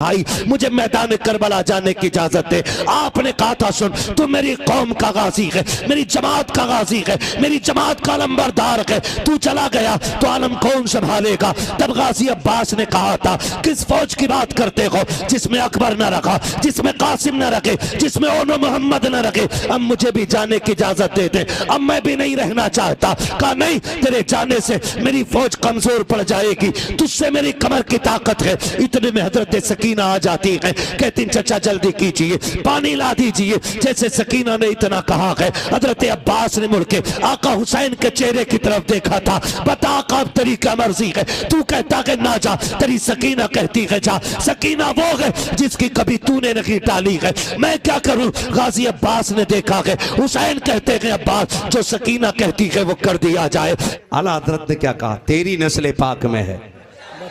भाई मुझे मैदान करबला जाने की इजाजत दे। आपने कहा था सुन, तू मेरी कौम का गाजी है, मेरी जमात का गाजी है, मेरी जमात का नंबरदार है। तू चला गया तो आलम कौन संभालेगा? तब गाजी अब्बास ने कहा था, किस फौज की बात करते हो जिसमें अकबर न रखा, जिसमें कासिम न रखे, जिसमें ओनो मोहम्मद न रखे। अब मुझे भी जाने की इजाजत दे दे, अब मैं भी नहीं रहना चाहता। कहा नहीं, तेरे जाने से मेरी फौज कमजोर पड़ जाएगी, तुझसे मेरी कमर की ताकत है। इतने में हजरत सकीना आ जाती है, कहती चचा जल्दी कीजिए, पानी ला दीजिए। जैसे सकीना ने इतना कहा है, हजरत अब्बास ने मुड़ के आका हुसैन के चेहरे की तरफ देखा था। बता आका अब तेरी क्या मर्जी है? तू कहता है ना जा, तेरी सकीना कहती है जा। सकीना वो है जिसकी कभी तूने नहीं टाली है। मैं क्या करूं? गाजी अब्बास ने देखा है, हुसैन कहते हैं अब्बास जो सकीना कहती है वो कर दिया जाए। आला हजरत ने क्या कहा? तेरी नस्ल पाक में है,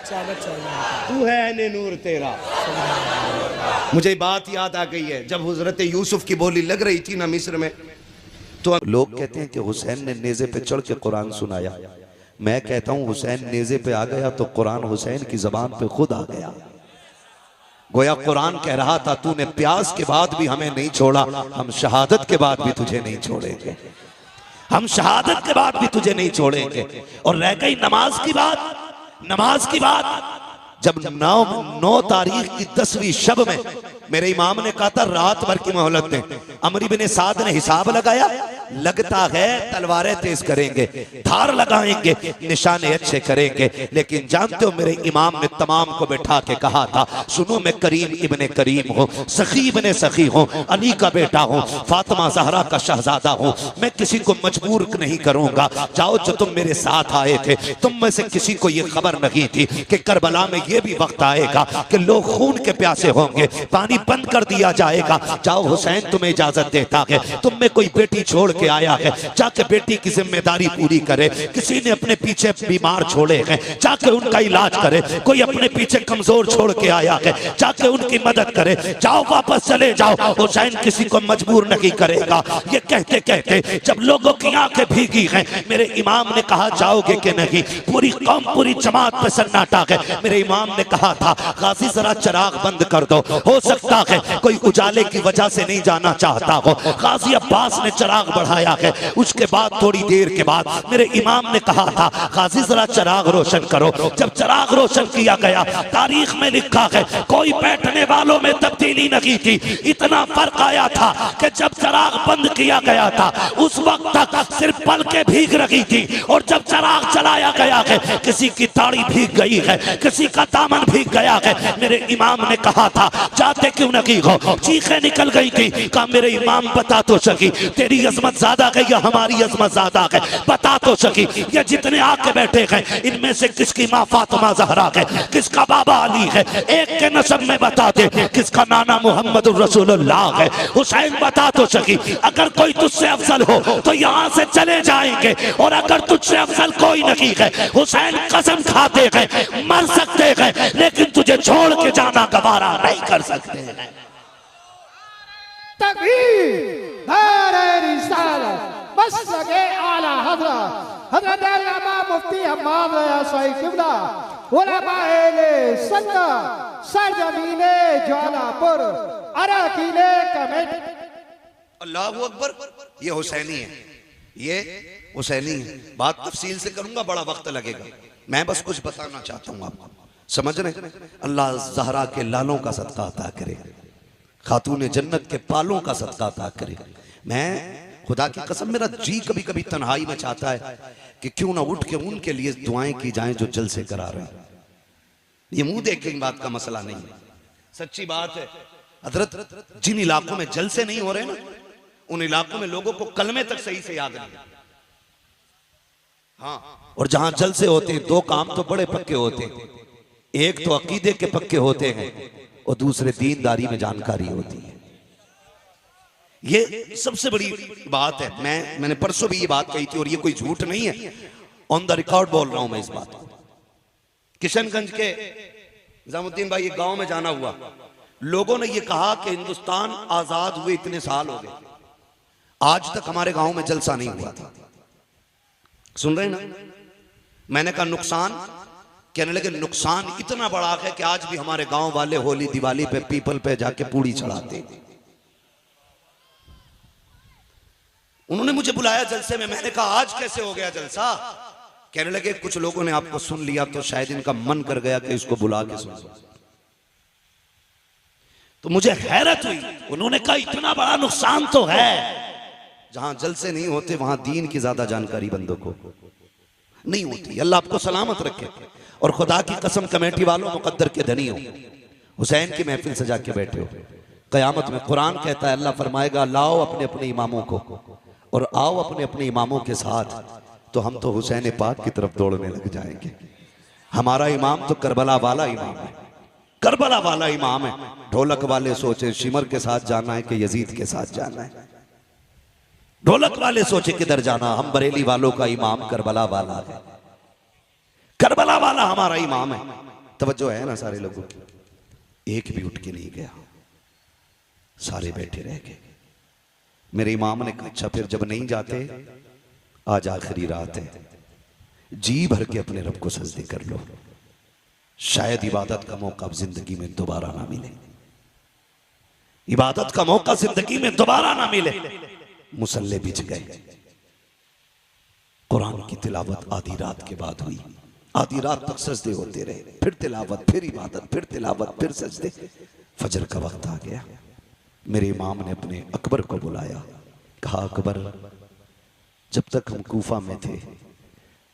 तू है ने नूर तेरा। मुझे बात याद आ गई है, जब हजरत यूसुफ की बोली लग रही थी ना मिस्र में, तो लोग कहते हैं कि हुसैन ने नेज़े पे चढ़ के कुरान सुनाया। मैं कहता हूं हुसैन नेज़े पे आ गया तो कुरान हुसैन की जबान पे खुद आ गया। गोया कुरान कह रहा था, तूने प्यास के बाद भी हमें नहीं छोड़ा, हम शहादत के बाद भी तुझे नहीं छोड़ेंगे, हम शहादत के बाद भी तुझे नहीं छोड़ेंगे। और रह गई नमाज की बात, नमाज की बात, जब 9 तारीख की 10वीं शब में मेरे इमाम ने कहा था रात भर की मोहलत दें। अमर इब्ने साद ने हिसाब लगाया, लगता है तलवारें तेज करेंगे, धार लगाएंगे, निशाने अच्छे करेंगे। लेकिन जानते हो मेरे इमाम ने तमाम को बैठा के कहा था, सुनो मैं करीम इब्ने करीम हूँ, सखी इब्ने सखी हूँ, अली का बेटा हूँ, फातिमा जहरा का शहजादा हूँ, मैं किसी को मजबूर नहीं करूंगा। जाओ, जो तुम मेरे साथ आए थे तुम में से किसी को ये खबर नहीं थी कि करबला में ये भी वक्त आएगा कि लोग खून के प्यासे होंगे, पानी बंद कर दिया जाएगा। जाओ, हुसैन तुम्हें इजाजत देता है, तुम में कोई बेटी छोड़ के आया है, जाके बेटी की जिम्मेदारी पूरी करे। किसी ने अपने पीछे बीमार छोड़े हैं, जाके उनका इलाज करे। कोई अपने पीछे कमजोर छोड़ के आया है, जाके उनकी मदद करे। जाओ, वापस चले जाओ, हुसैन किसी को मजबूर नहीं करेगा। ये कहते कहते जब लोगों की आंखें भीगी हैं, मेरे इमाम ने कहा जाओगे कि नहीं? पूरी कौम, पूरी जमात पे सन्नाटा है। मेरे इमाम ने कहा था, गाजी जरा चिराग बंद कर दो, हो सकता है कोई उजाले की वजह से नहीं जाना चाहता हो। गाजी अब्बास ने चिराग बढ़ाया है। उसके बाद थोड़ी देर के बाद मेरे इमाम ने कहा था, गाजी जरा चिराग रोशन करो। जब चिराग रोशन किया गया, तारीख में लिखा है कोई बैठने वालों में तब्दीली नहीं थी। इतना फर्क आया था कि जब चिराग बंद किया गया था उस वक्त तक सिर्फ पलकें भीग रही थी, और जब चिराग चलाया गया है किसी की ताड़ी भीग गई है, किसी का दामन भीग गया है। मेरे इमाम ने कहा था, जाते क्यों नहीं हो? चीखें निकल गई थी। कहा मेरे इमाम बता तो सकी, तेरी अजमत ज्यादा है या हमारी अजमत ज्यादा है? बता तो सकी, ये जितने आके बैठे हैं इनमें से किसकी माँ फातिमा जहरा है, किसका बाबा अली है? एक के नसब में बता दे, किसका नाना मोहम्मद रसूलुल्लाह है? हुसैन बता तो सकी। अगर कोई तुझसे अफजल हो तो यहाँ से चले जाएंगे, और अगर तुझसे अफजल कोई नहीं है, हुसैन कसम खाते हैं मर सकते हैं लेकिन तुझे छोड़ के जाना गवारा नहीं कर सकते हैं। तकबीर, नारे रिसालत, मसलके आला हज़रत, हज़रत अल्लामा मुफ्ती हम्माद रज़ा साहिब किबला, उलमाए सुन्नत, सरजमीने ज्वालापुर, अरकीने कमेटी। अल्लाहु अकबर। ये हुसैनी है, ये हुसैनी है। बात तफसील से करूंगा, बड़ा वक्त लगेगा। मैं बस कुछ बताना चाहता हूँ आपको, समझ रहे? अल्लाह जहरा के लालों का सदका अता करे, खातून जन्नत के पालों का सदका अता करे। मैं खुदा की कसम, मेरा जी कभी कभी तन्हाई में चाहता है कि क्यों ना उठ के उनके लिए दुआएं की जाएं जो जलसे करा रहे हैं। ये मुंह देख के बात का मसला नहीं है, सच्ची बात है। हजरत जिन इलाकों में जलसे नहीं हो रहे ना, उन इलाकों में लोगों को कलमे तक सही से याद नहीं। हाँ, और जहां जलसे होते हैं दो काम तो बड़े पक्के होते हैं, एक तो अकीदे के पक्के होते हैं और दूसरे दीनदारी में जानकारी होती है। ये सबसे बड़ी बात है। मैंने परसों भी ये बात कही थी, और ये कोई झूठ नहीं है, ऑन द रिकॉर्ड बोल रहा हूं मैं इस बात को। किशनगंज के निजामुद्दीन भाई गांव में जाना हुआ, लोगों ने ये कहा कि हिंदुस्तान आजाद हुए इतने साल हो गए, आज तक हमारे गांव में जलसा नहीं हुआ था। सुन रहे ना? मैंने कहा नुकसान कहने लगे नुकसान इतना बड़ा है कि आज भी हमारे गांव वाले होली दिवाली पे पीपल पे जाके पूड़ी चढ़ाते। उन्होंने मुझे बुलाया जलसे में, मैंने कहा आज कैसे हो गया जलसा? कहने लगे कुछ लोगों ने आपको सुन लिया तो शायद इनका मन कर गया कि इसको बुला के सुन। तो मुझे हैरत हुई। उन्होंने कहा इतना बड़ा नुकसान तो है। जहां जलसे नहीं होते वहां दीन की ज्यादा जानकारी बंदों को नहीं होती। अल्लाह आपको सलामत रखे। और खुदा की कसम कमेटी वालों मुकद्दर के धनी हो, हुसैन की महफिल सजा के बैठे हो। कयामत में कुरान कहता है, अल्लाह फरमाएगा लाओ अपने अपने इमामों को और आओ अपने अपने इमामों के साथ, तो हम तो हुसैन पाक की तरफ दौड़ने लग जाएंगे। हमारा इमाम तो करबला वाला इमाम है, करबला वाला इमाम है। ढोलक वाले सोचे शिमर के साथ जाना है कि यजीद के साथ जाना है। ढोलक वाले सोचे किधर जाना। हम बरेली वालों का इमाम करबला वाला है, करबला वाला हमारा इमाम है। तवज्जो है ना सारे लोगों की? एक भी उठ के नहीं गया, सारे बैठे रह गए। मेरे इमाम ने कहा अच्छा फिर जब नहीं जाते, आज आखिरी रात है, जी भर के अपने रब को सजदे कर लो। शायद इबादत का मौका अब जिंदगी में दोबारा ना मिले, इबादत का मौका जिंदगी में दोबारा ना मिले। मुसल्ले बिछ गए। कुरान की तिलावत आधी रात के बाद हुई। आधी रात तक सजदे होते रहे, फिर तिलावत, फिर इबादत, फिर तिलावत, फिर सजदे। फजर का वक्त आ गया। मेरे इमाम ने अपने अकबर को बुलाया। कहा अकबर, जब तक हम कूफा में थे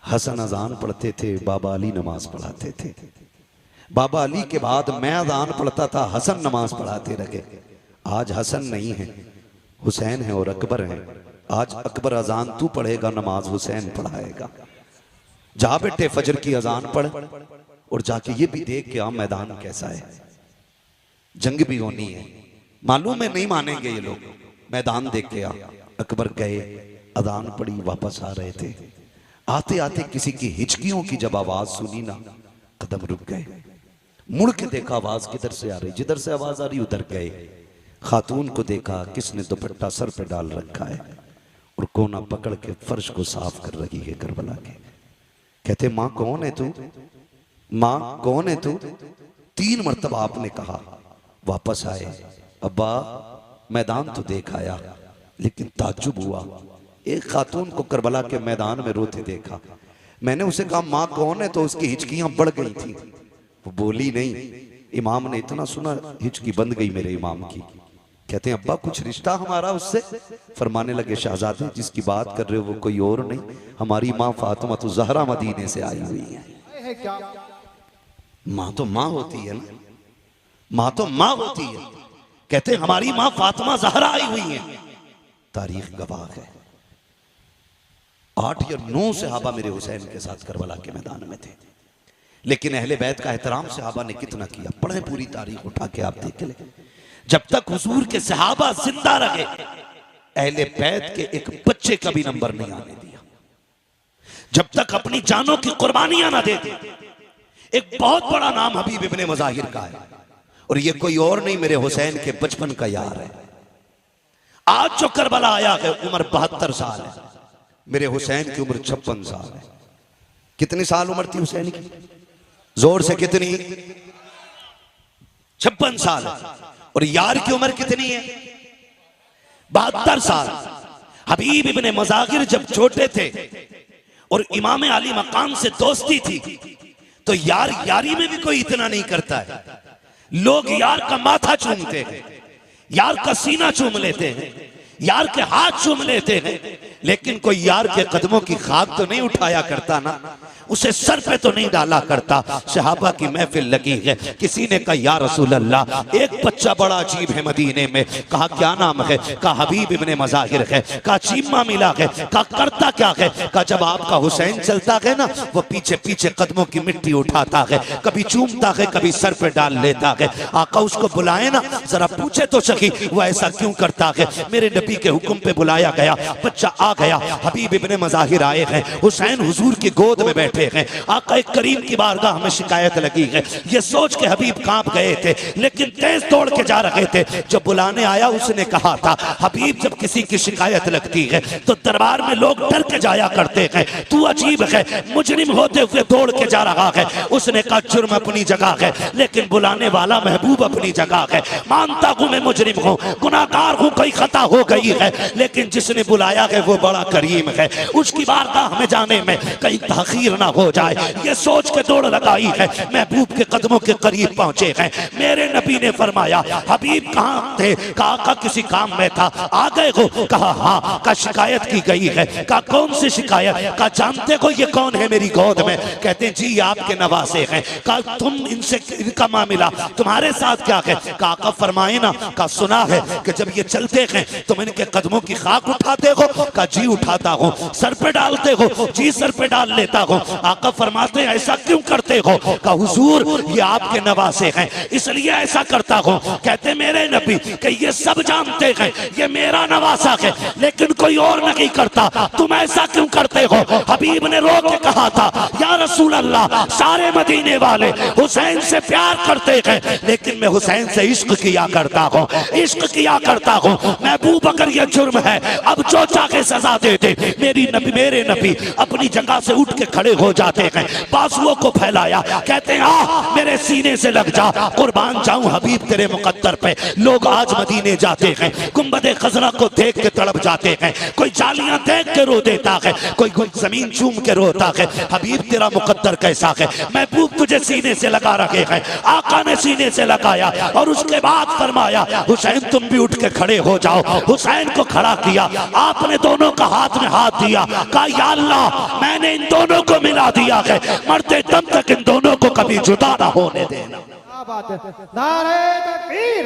हसन अजान पढ़ते थे, बाबा अली नमाज पढ़ाते थे। बाबा अली के बाद मैं अजान पढ़ता था, हसन नमाज पढ़ाते रहे। आज हसन नहीं है, हुसैन है और अकबर है। आज अकबर अजान तू पढ़ेगा, नमाज हुसैन पढ़ाएगा। जा बेटे फजर की अजान पढ़ और जाके ये भी देख के आ मैदान कैसा है। जंग भी होनी है, मालूम है नहीं मानेंगे ये लोग। मैदान देख के आ। अकबर गए, अजान पढ़ी, वापस आ रहे थे। आते आते किसी की हिचकियों की जब आवाज सुनी ना, कदम रुक गए। मुड़ के देखा आवाज किधर से आ रही, जिधर से आवाज आ रही उधर गए। खातून को देखा, किसने दुपट्टा सर पे डाल रखा है और कोना पकड़ के फर्श को साफ कर रही है करबला के। कहते माँ कौन है तू, माँ कौन है तू? 3 मरतबा आपने कहा। वापस आए, अब्बा मैदान तो देख आया, लेकिन ताज्जुब हुआ, एक खातून को करबला के मैदान में रोते देखा। मैंने उसे कहा माँ कौन है, तो उसकी हिचकियां बढ़ गई थी, वो बोली नहीं। इमाम ने इतना सुना, हिचकी बंद गई मेरे इमाम की। कहते हैं अब्बा कुछ रिश्ता हमारा उससे? फरमाने लगे शहजादे जिसकी बात कर रहे हो वो कोई और नहीं, हमारी माँ फातिमा तो ज़हरा मदीने से आई हुई है। माँ तो माँ होती है ना, माँ तो माँ होती है। कहते हमारी माँ फातिमा ज़हरा आई हुई है। तारीख गवाह है। 8 या 9 सहाबा मेरे हुसैन के साथ करबला के मैदान में थे, लेकिन अहले बैत का एहतराम सहाबा ने कितना किया। पढ़े पूरी तारीख उठा के आप देख ले। जब तक हुजूर के सहाबा जिंदा रहे, अहले बैत के एक बच्चे का भी नंबर नहीं आने दिया। जब तक अपनी जानों की कुर्बानियां ना दे दी। एक बहुत बड़ा नाम हबीब इब्ने मज़ाहिर का है, और ये कोई और नहीं, मेरे हुसैन के बचपन का यार है। आज जो करबला आया है उम्र 72 साल है, मेरे हुसैन की उम्र 56 साल है। कितनी साल उम्र थी हुसैन की? जोर से कितनी? 56 साल। और यार की उम्र कितनी है? 72 साल। हबीब इब्ने मज़ाहिर जब छोटे थे और इमाम अली मकाम से दोस्ती थी, तो यार यारी में भी कोई इतना नहीं करता है। लोग यार का माथा चूमते हैं, यार का सीना चूम लेते हैं, यार के हाथ चूम लेते हैं, लेकिन कोई यार के कदमों की खाक तो नहीं उठाया करता ना, उसे सर पे तो नहीं डाला करता। सहाबा की महफिल लगी है, किसी ने कहा या रसूल अल्लाह, एक बच्चा बड़ा अजीब है मदीने में। कहा क्या नाम है? कहा हबीब इब्ने मज़ाहिर है। कहा चीमा मिला है। कहा करता क्या है? कहा जब आपका हुसैन चलता है ना, वो पीछे पीछे कदमों की मिट्टी उठाता है, कभी चूमता है, कभी सर पे डाल लेता है। आका उसको बुलाए ना, जरा पूछे तो सकी वो ऐसा क्यों करता है। मेरे नबी के हुक्म पे बुलाया गया, बच्चा आ गया, हबीब इब्ने मज़ाहिर आए हैं, हुसैन हुजूर की गोद में बैठे हैं, आका करीम की बारगाह में शिकायत लगी है। ये सोच के हबीब कांप गए थे, लेकिन तेज दौड़ के जा रहे थे। जब बुलाने आया उसने कहा था, हबीब जब किसी की शिकायत लगती है तो दरबार में लोग डर के जाया करते हैं, तू अजीब है, मुजरिम होते हुए दौड़ के जा रहा है। उसने कहा जुर्म अपनी जगह है, लेकिन बुलाने वाला महबूब अपनी जगह है। मानता हूं मैं मुजरिम हूं, गुनाहगार हूं, कोई खता हो गई है, लेकिन जिसने बुलाया है वो बड़ा करीम है, उसकी बारगाह में जाने में कहीं ताखीर ना हो जाए, ये सोच के दौड़ लगाई है। महबूब के कदमों के करीब पहुंचे हैं। मेरे नबी ने फरमाया, हबीब कहाँ थे? कहा किसी काम में था, आ गए हो? कहा हाँ। का शिकायत की गई है? का कौन सी शिकायत? का जानते हो ये कौन है मेरी गोद में? कहते जी आपके नवासे हैं। का तुम इनसे, इनका मामला तुम्हारे साथ क्या है? का फरमाए ना। का सुना है कि जब ये चलते हैं तुम इनके कदमों की खाक उठाते हो? का जी उठाता हो। सर पे डालते हो? जी सर पे डाल लेता हो। आका फरमाते हैं ऐसा क्यों करते हो? का हुजूर ये आपके नवासे हैं इसलिए ऐसा करता हूं। कहते मेरे नबी कि ये सब जानते हैं ये मेरा नवासा है, लेकिन कोई और नहीं करता, तुम ऐसा क्यों करते हो? हबीब ने रो के कहा था, या रसूल अल्लाह, सारे मदीने वाले हुसैन से प्यार करते हैं, लेकिन मैं हुसैन से इश्क किया करता हूं, इश्क किया करता हूं। महबूब अगर यह जुर्म है अब जो चाहे सजा दे दे। मेरे नबी अपनी जगह से उठ के खड़े हो जाते हैं, बाजुओं को फैलाया, कहते हैं आ मेरे सीने से लग जा, कुर्बान जाऊं हबीब तेरे मुकद्दर पे। लोग आज मदीने जाते हैं, गुंबदे खजरा को देख के तड़प जाते हैं, कोई जालियां देख के रो देता है, कोई जमीन चूम के रोता है। हबीब तेरा मुकद्दर कैसा है? महबूब तुझे सीने से लगा रखे हैं। आका ने सीने से लगाया और उसके बाद फरमाया, हुसैन तुम भी उठ के खड़े हो जाओ। हुसैन को खड़ा किया, आपने दोनों का हाथ में हाथ दिया, कहा या अल्लाह मैंने इन दोनों को मिला दिया है, मरते दम तक इन दोनों को कभी जुदा ना होने देना। नारे तकबीर,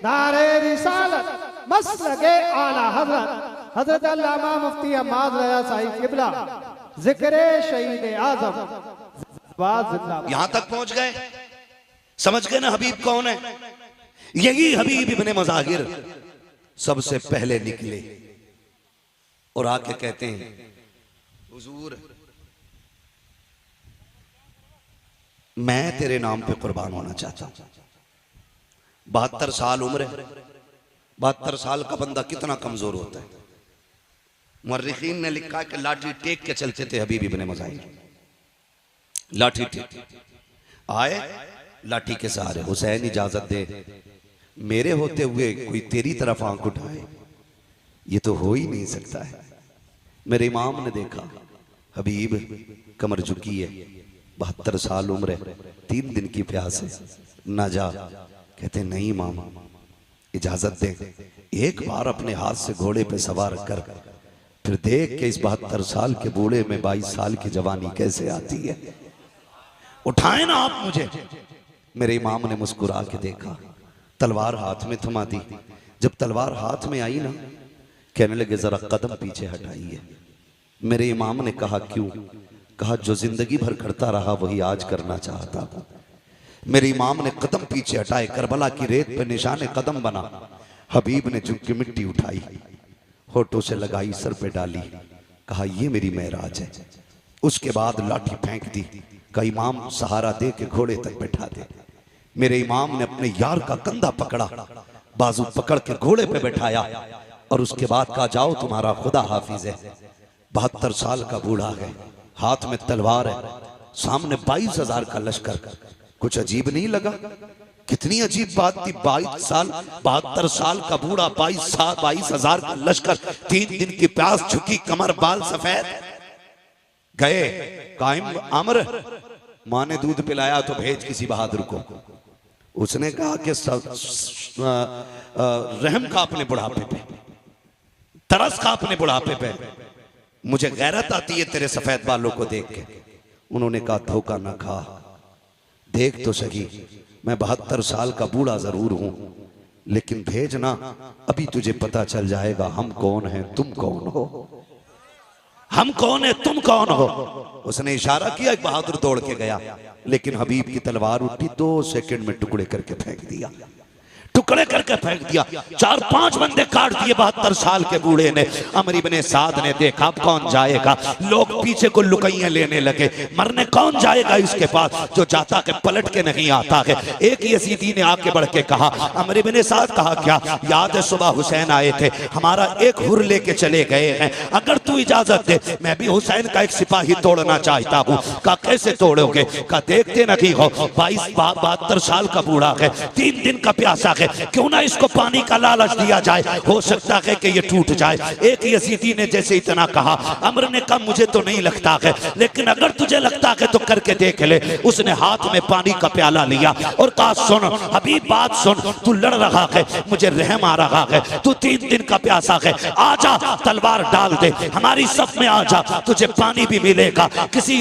नारे रिसालत, मसलके आला हज़रत हज़रत अल्लामा मुफ्ती अहमद रज़ा साहिब किबला, जिक्रे शहीद आज़म। यहां तक पहुंच गए, समझ गए ना हबीब कौन है? यही हबीब इब्ने मज़ाहिर सबसे पहले निकले और आके कहते हैं, हुजूर मैं तेरे नाम पे कुर्बान होना चाहता हूं। 72 साल उम्र है, 72 साल का बंदा कितना कमजोर होता है। मुर्रिखीन ने लिखा कि लाठी टेक के चलते थे हबीब इब्ने मज़ाहिर, लाठी टेक आए, लाठी के सहारे। हुसैन इजाजत दे, मेरे होते हुए कोई तेरी तरफ आंख उठाए, ये तो हो ही नहीं सकता है। मेरे इमाम ने देखा हबीब कमर झुकी है, 72 साल उम्र है, 3 दिन की प्यास है, ना जा। कहते नहीं इमाम इजाजत दे, एक बार अपने हाथ से घोड़े पे सवार कर फिर देख के इस 72 साल के बूढ़े में 22 साल की जवानी कैसे आती है, उठाए ना आप मुझे। मेरे इमाम ने मुस्कुरा के देखा, तलवार हाथ में थमा दी। जब तलवार हाथ में आई ना, कहने लगे जरा कदम पीछे हटाइए। मेरे इमाम ने कहा क्यों? कहा जो जिंदगी भर करता रहा वही आज करना चाहता हूं। मेरे इमाम ने कदम पीछे हटाए, करबला की रेत पे निशाने कदम बना। हबीब ने झुक के मिट्टी उठाई, होठों से लगाई, सर पे डाली, कहा ये मेरी मेराज है। उसके बाद लाठी फेंक दी, कहा इमाम सहारा दे के घोड़े तक बैठा दे। मेरे इमाम ने अपने यार का कंधा पकड़ा, बाजू पकड़ के घोड़े पे बैठाया और उसके बाद कहा जाओ तुम्हारा खुदा हाफिज है। 72 साल का बूढ़ा है, हाथ में तलवार है, सामने 22,000 का लश्कर। कुछ अजीब नहीं लगा? कितनी अजीब बात थी। 72 साल का बूढ़ा, 22,000 का लश्कर, 3 दिन की प्यास, झुकी कमर, बाल सफेद। गए कायम अमर, माँ ने दूध पिलाया तो भेज किसी बहादुर को। उसने कहा कि रहम का अपने बुढ़ापे पे, तरस का अपने बुढ़ापे पे, मुझे गैरत आती है तेरे सफेद बालों को देख के। उन्होंने कहा धोखा ना खा, देख तो सही, मैं 72 साल का बूढ़ा जरूर हूं, लेकिन भेजना, अभी तुझे पता चल जाएगा हम कौन हैं, तुम कौन हो। हम कौन है, तुम कौन हो। उसने इशारा किया, एक बहादुर दौड़ के गया, लेकिन हबीब की तलवार उठी, 2 सेकंड में टुकड़े करके फेंक दिया। टुकड़े करके फेंक दिया। 4-5 बंदे काट दिए 72 साल के बूढ़े ने। अमर इब्ने साद ने देखा अब कौन जाएगा, लोग पीछे को लुकैया लेने लगे, मरने कौन जाएगा इसके पास, जो जाता है पलट के नहीं आता है। एक यजीदी ने आके बढ़ के कहा, अमर इब्ने साद कहा क्या याद है सुबह हुसैन आए थे, हमारा एक हुर लेके चले गए हैं, अगर तू इजाजत दे मैं भी हुसैन का एक सिपाही तोड़ना चाहता हूँ। कहा कैसे तोड़ोगे, कहा देखते नहीं हो 22-72 साल का बूढ़ा है, 3 दिन का प्यासा है, क्यों ना इसको पानी का लालच दिया जाए, हो सकता है कि ये टूट जाए। एक यजीदी ने जैसे इतना कहा, अमर ने कहा मुझे तो नहीं लगता है, लेकिन अगर तुझे लगता है तो करके देख ले। उसने हाथ में पानी का प्याला लिया और कहा सुन हबीब बात सुन, तू लड़ रहा है, मुझे रहम आ रहा है, तू 3 दिन का प्यासा है, आजा तलवार डाल दे, हमारी सफ में आजा, तुझे पानी भी मिलेगा, किसी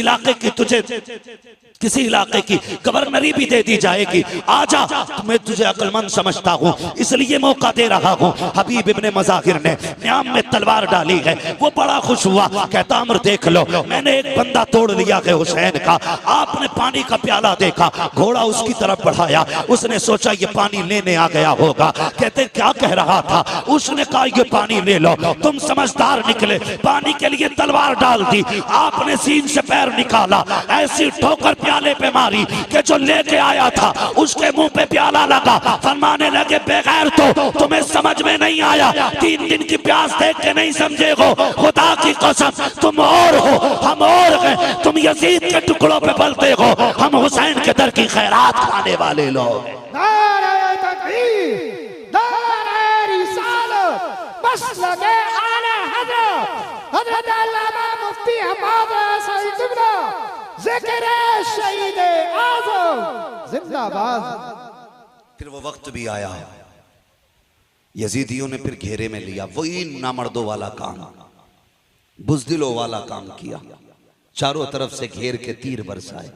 इलाके की गवर्नरी भी दे दी जाएगी, आजा, मैं तुझे अक्लमंद समझता हूँ इसलिए मौका दे रहा हूँ। हबीब इब्ने मज़ाहिर ने न्याम में तलवार डाली है, वो बड़ा खुश हुआ, कहता अमर देख लो मैंने एक बंदा तोड़ लिया है हुसैन का। आपने पानी का प्याला देखा, घोड़ा उसकी तरफ बढ़ाया, उसने सोचा ये पानी लेने आ गया होगा, कहते क्या कह रहा था, उसने कहा ये पानी ले लो, तुम समझदार निकले, पानी के लिए तलवार डाल दी, आपने सीन से पैर निकाला, ऐसी ठोकर प्याले पे मारी कि जो लेके आया था उसके मुंह पे प्याला लगा, फरमाने लगे बगैर तो तुम्हें समझ में नहीं आया, 3 दिन की प्यास देख के नहीं समझे हो, खुदा की कसम तुम और हो हम और हैं, तुम यजीद के टुकड़ों पे पलते हो, हम हुसैन के दर की खैरात खाने वाले लोग। नारे तकबीर, नारे रिसालत, मसलक आला हज़रत अल्लामा मुफ्ती हम्माद सईद इब्न ज़िक्र शहीद आज़म जिंदाबाद। फिर वो वक्त भी आया, यजीदियों ने फिर घेरे में लिया, वही नामर्दों वाला काम, बुज़दिलों वाला काम किया, चारों तरफ से घेर के तीर बरसाए,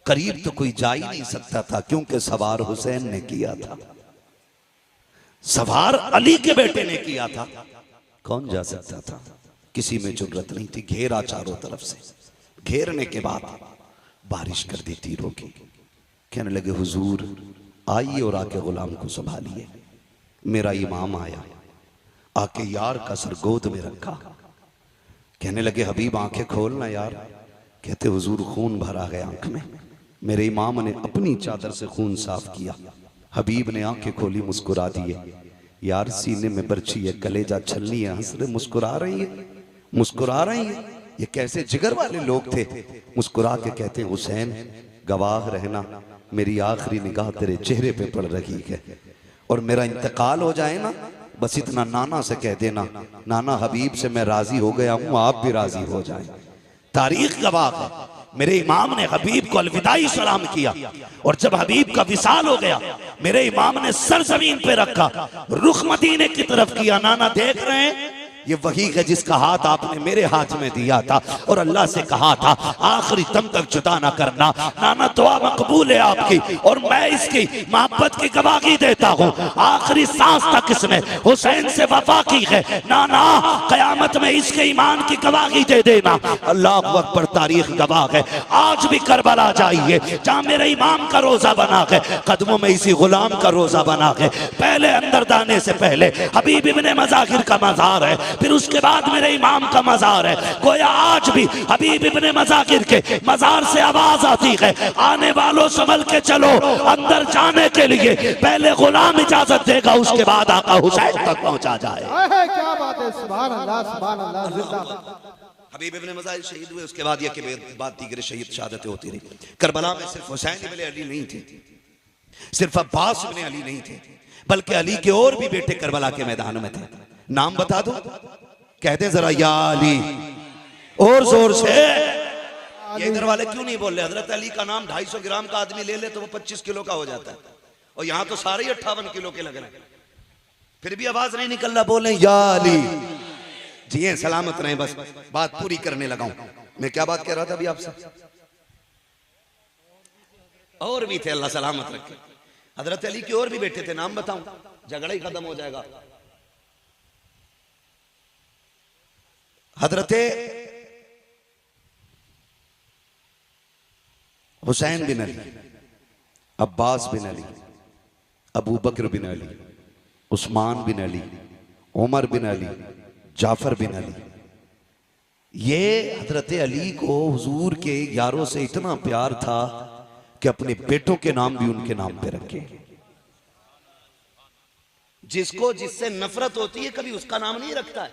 करीब तो कोई जा ही नहीं सकता था क्योंकि सवार हुसैन ने किया था, सवार अली के बेटे ने किया था, कौन जा सकता था, किसी में जुर्रत नहीं थी, घेरा चारों तरफ से। घेरने के बाद बारिश कर दी तीरों की, कहने लगे हुजूर आइए और आके गुलाम को संभालिए। मेरा इमाम आया, आके यार का सर गोद में रखा, कहने लगे हबीब आंखें खोलना यार, कहते हुजूर खून भरा है आंख में। मेरे इमाम ने अपनी चादर से खून साफ किया, हबीब ने आंखें खोली, मुस्कुरा दिए, यार सीने में बर्छी है, कलेजा छलनी है, हंस रहे, मुस्कुरा रही है, मुस्कुरा रही है, ये कैसे जिगर वाले लोग थे। मुस्कुरा के कहते हैं हुसैन गवाह रहना, मेरी आखिरी निगाह तेरे चेहरे पे पड़ रही है, और मेरा इंतकाल हो जाए ना बस इतना नाना से कह देना, नाना हबीब से मैं राजी हो गया हूं, आप भी राजी हो जाएं। तारीख गवाह है, मेरे इमाम ने हबीब को अलविदाई सलाम किया, और जब हबीब का विसाल हो गया मेरे इमाम ने सर जमीन पे रखा, रुख मदीने की तरफ किया, नाना देख रहे हैं ये वही है जिसका हाथ आपने मेरे हाथ में दिया था और अल्लाह से कहा था आखिरी दम तक जुदा ना करना। नाना दुआ मकबूल है आपकी और मैं इसकी मोहब्बत की गवाही देता हूँ। आखिरी सांस तक इसने हुसैन से वफा की है। नाना कयामत में इसके ईमान की गवाही दे देना। अल्लाह अकबर, तारीख गवाह है। आज भी करबला जाइए जहाँ मेरे इमाम का रोजा बना है, कदमों में इसी गुलाम का रोजा बना है। पहले अंदर जाने से पहले हबीब इब्ने मज़ाहिर का मज़ार है, फिर उसके बाद मेरे इमाम का मज़ार है। गोया आज भी हबीब इब्ने मज़ाहिर के मज़ार से आवाज आती है, आने वालों संभल के चलो, अंदर जाने के लिए पहले गुलाम इजाजत देगा, उसके बाद आका हुसैन तक पहुंचा जाए। क्या बात है, सुभान अल्लाह, सुभान अल्लाह, जिंदाबाद। हबीब इब्ने मज़ाहिर शहीद हुए, उसके बाद ये कि बात दीगर शहीद शहादतें होती रही। करबला में सिर्फ हुसैन इब्ने अली नहीं थे, सिर्फ अब्बास इब्ने अली नहीं थे, बल्कि अली के और भी बेटे करबला के मैदान में थे। नाम बता दो, कहते जरा या अली, और जोर से। ये इधर वाले क्यों नहीं बोल रहे? हजरत अली का नाम 250 ग्राम का आदमी ले ले तो वो 25 किलो का हो जाता है, और यहाँ तो सारे ही 58 किलो के लग रहे हैं, फिर भी आवाज नहीं निकल रहा, बोले या अली। जिए सलामत रहे, बस बात पूरी करने लगा हूं। मैं क्या बात कह रहा था अभी आपसे? और भी थे, अल्लाह सलामत रखे। हजरत अली के और भी बेटे थे, नाम बताऊं, झगड़ा ही खत्म हो जाएगा। हजरत हुसैन बिन अली, अब्बास बिन अली, अबू बकर बिन अली, उस्मान बिन अली, उमर बिन अली, जाफर बिन अली। ये हजरत अली को हुजूर के यारों से इतना प्यार था कि अपने बेटों के नाम भी उनके नाम पे रखे। जिसको जिससे नफरत होती है कभी उसका नाम नहीं रखता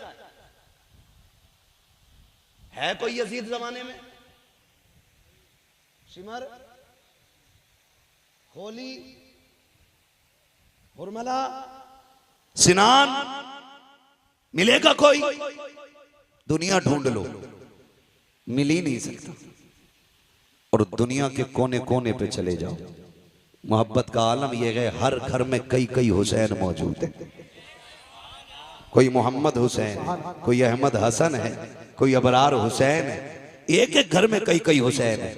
है कोई यजीद जमाने में? शिमर, होली, हुरमला, सिनान, मिलेगा कोई? दुनिया ढूंढ लो, मिल ही नहीं सकता। और दुनिया के कोने कोने पे चले जाओ, मोहब्बत का आलम यह है, हर घर में कई कई हुसैन मौजूद है। कोई मोहम्मद हुसैन है, कोई अहमद हसन है, कोई अबरार हुसैन है। एक एक घर में कई कई हुसैन है।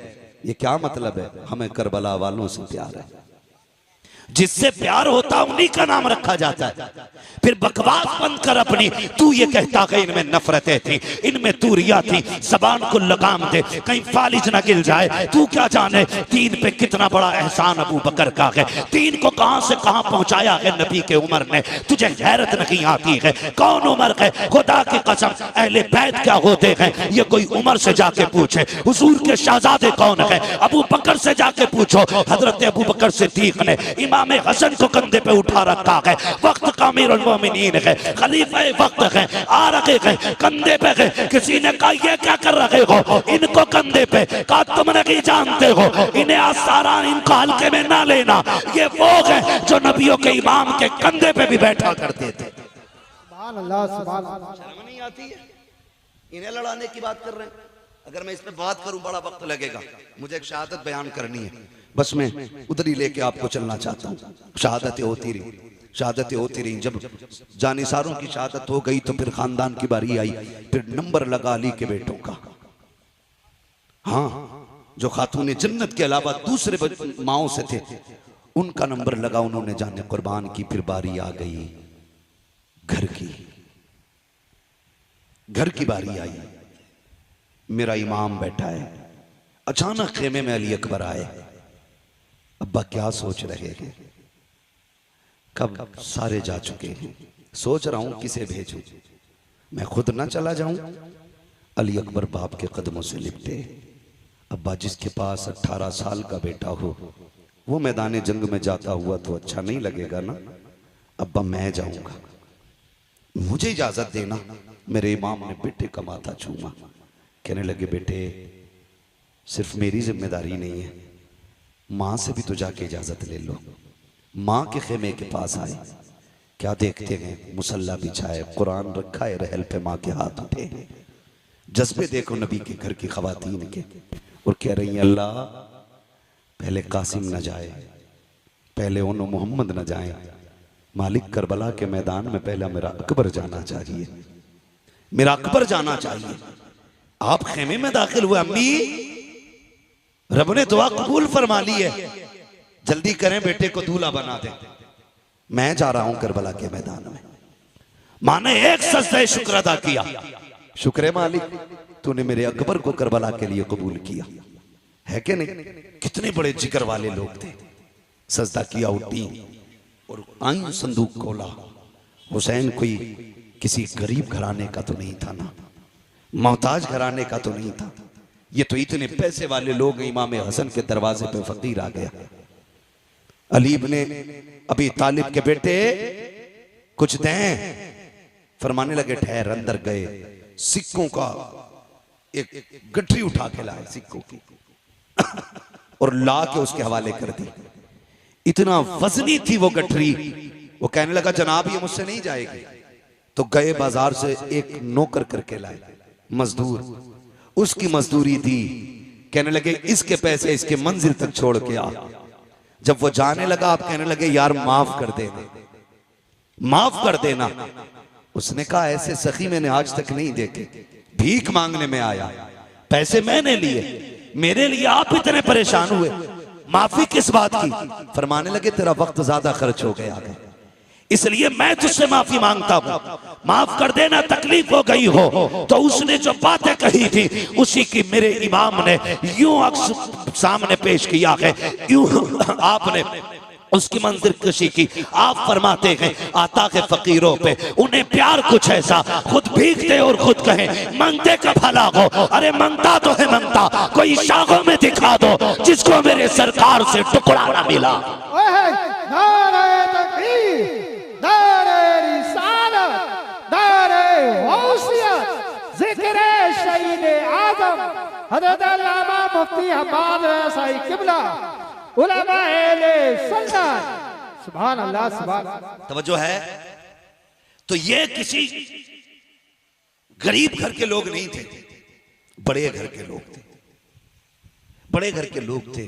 ये क्या मतलब है? हमें करबला वालों से प्यार है। जिससे प्यार होता उन्हीं का नाम रखा जाता है। फिर बकवास बंद कर अपनी। तू ये कहता कि इनमें नफरतें थी, इनमें तूरिया थी, जबान को लगाम दे, कहीं फालिज ना गिल जाए। तू क्या जाने दीन पे कितना बड़ा एहसान अबू बकर का है। दीन को कहां से कहां पहुंचाया है नबी के उमर ने। तुझे गैरत नहीं आती है? कौन उमर है? खुदा की कसम, अहले बैत क्या होते हैं ये कोई उमर से जाके पूछे। हुजूर के शहजादे कौन है? अबू बकर से जाके पूछो। हजरत अबू बकर सिद्दीक ने इमाम हसन को कंधे पे उठा रखा है। वक्त का अमीरुल मोमिनीन है, खलीफा वक्त है, आ रखे हैं कंधे पे है। किसी ने कहा ये क्या कर रहे हो इनको कंधे पे? कहा तुम नहीं जानते हो, इन्हें आसारा इनको हल्के में ना लेना। ये वो है जो नबियों के इमाम के कंधे पे भी बैठा करते थे। सुभान अल्लाह, सुभान अल्लाह। शर्म नहीं आती है? इन्हें लड़ाने की बात कर रहे हैं। अगर मैं इस पे बात करूं बड़ा वक्त लगेगा। मुझे एक शहादत बयान करनी है, बस मैं उधर ही लेके आपको चलना चाहता हूँ। शहादतें होती रही, शहादतें होती रही। जब जानिसारों की शहादत हो गई तो फिर खानदान की बारी आई। फिर नंबर लगा अली के बेटों का। हाँ, जो खातून जन्नत के अलावा दूसरे माओं से थे उनका नंबर लगा, उन्होंने जाने कुर्बान की। फिर बारी आ गई घर की, घर की बारी आई। मेरा इमाम बैठा है। अचानक खेमे में अली अकबर आए। अब्बा क्या सोच रहे हैं? कब सारे जा चुके हैं, सोच रहा हूं किसे भेजूं, मैं खुद ना चला जाऊं। अली अकबर बाप के कदमों से लिपटे। अब्बा, जिसके पास 18 साल का बेटा हो वो मैदान जंग में जाता हुआ तो अच्छा नहीं लगेगा ना। अब्बा, मैं जाऊंगा, मुझे इजाजत देना। मेरे इमाम ने बेटे का माथा छूमा। कहने लगे, बेटे सिर्फ मेरी जिम्मेदारी नहीं है, माँ से भी तो जाके इजाजत ले लो। माँ के खेमे के पास आए। क्या देखते हैं? मुसल्ला बिछाए, कुरान रखा है, रहल पे माँ के हाथ उठे। जज्बे देखो नबी के घर की खवातीन के। और कह रही हैं, अल्लाह पहले कासिम न जाए, पहले उन मोहम्मद न जाए। मालिक, करबला के मैदान में पहला मेरा अकबर जाना चाहिए, मेरा अकबर जाना चाहिए। आप खेमे में दाखिल हुए। अम्मी, रब ने दुआ कबूल फरमा ली है, जल्दी करें, बेटे को दूल्हा बना दे। मैं जा रहा हूं करबला के मैदान में। मां ने एक सजदे शुक्र अदा किया। शुक्र है मालिक, तूने मेरे अकबर को करबला के लिए कबूल किया है कि नहीं? कितने बड़े जिक्र वाले लोग थे। सजदा किया, उठी और आई, संदूक खोला। हुसैन कोई किसी गरीब घराने का तो नहीं था ना, मोहताज घराने का तो नहीं था। ये तो इतने पैसे वाले लोग। इमाम हसन के दरवाजे पे फकीर आ गया। अली इब्ने अबी तालिब के बेटे कुछ दें। फरमाने लगे, ठहर। अंदर गए, सिक्कों का एक गठरी उठा के लाए सिक्कों की और ला के उसके हवाले कर दी। इतना वजनी थी वो गठरी। वो कहने लगा, जनाब ये मुझसे नहीं जाएगी। तो गए बाजार से एक नौकर करके लाए, मजदूर, उसकी मजदूरी दी। कहने लगे, इसके पैसे इसके मंजिल तक छोड़ के आ। जब वो जाने लगा, आप कहने लगे, यार माफ कर देना, माफ कर देना। उसने कहा, ऐसे सखी मैंने आज तक नहीं देखे। भीख मांगने में आया, पैसे मैंने लिए, मेरे लिए आप इतने परेशान हुए, माफी किस बात की? फरमाने लगे, तेरा वक्त ज्यादा खर्च हो गया है, इसलिए मैं तुझसे माफी मांगता हूं, माफ कर देना, तकलीफ हो गई हो। तो उसने जो बातें कही थी उसी की मेरे इमाम ने यूं अक्स सामने पेश किया है। यूं आपने उसकी मंजिल कशी की। आप फरमाते हैं आता के फकीरों पे उन्हें प्यार कुछ ऐसा, खुद भीगते और खुद कहें मांगते का भला हो। अरे मांगता तो है मांगता, कोई शाखों में दिखा दो जिसको मेरे सरकार से टुकड़ा ना मिला। नारे तकबीर, नारे रिसालत, नारे गौसियत, जिक्र शहीद आज़म हज़रत अल्लामा मुफ्ती हम्माद रज़ाई किबला, उलमाए सुन्नत। सुभान अल्लाह, सुभान। तवज्जो है। तो ये किसी गरीब घर के लोग नहीं थे, बड़े घर के लोग थे, बड़े घर के लोग थे।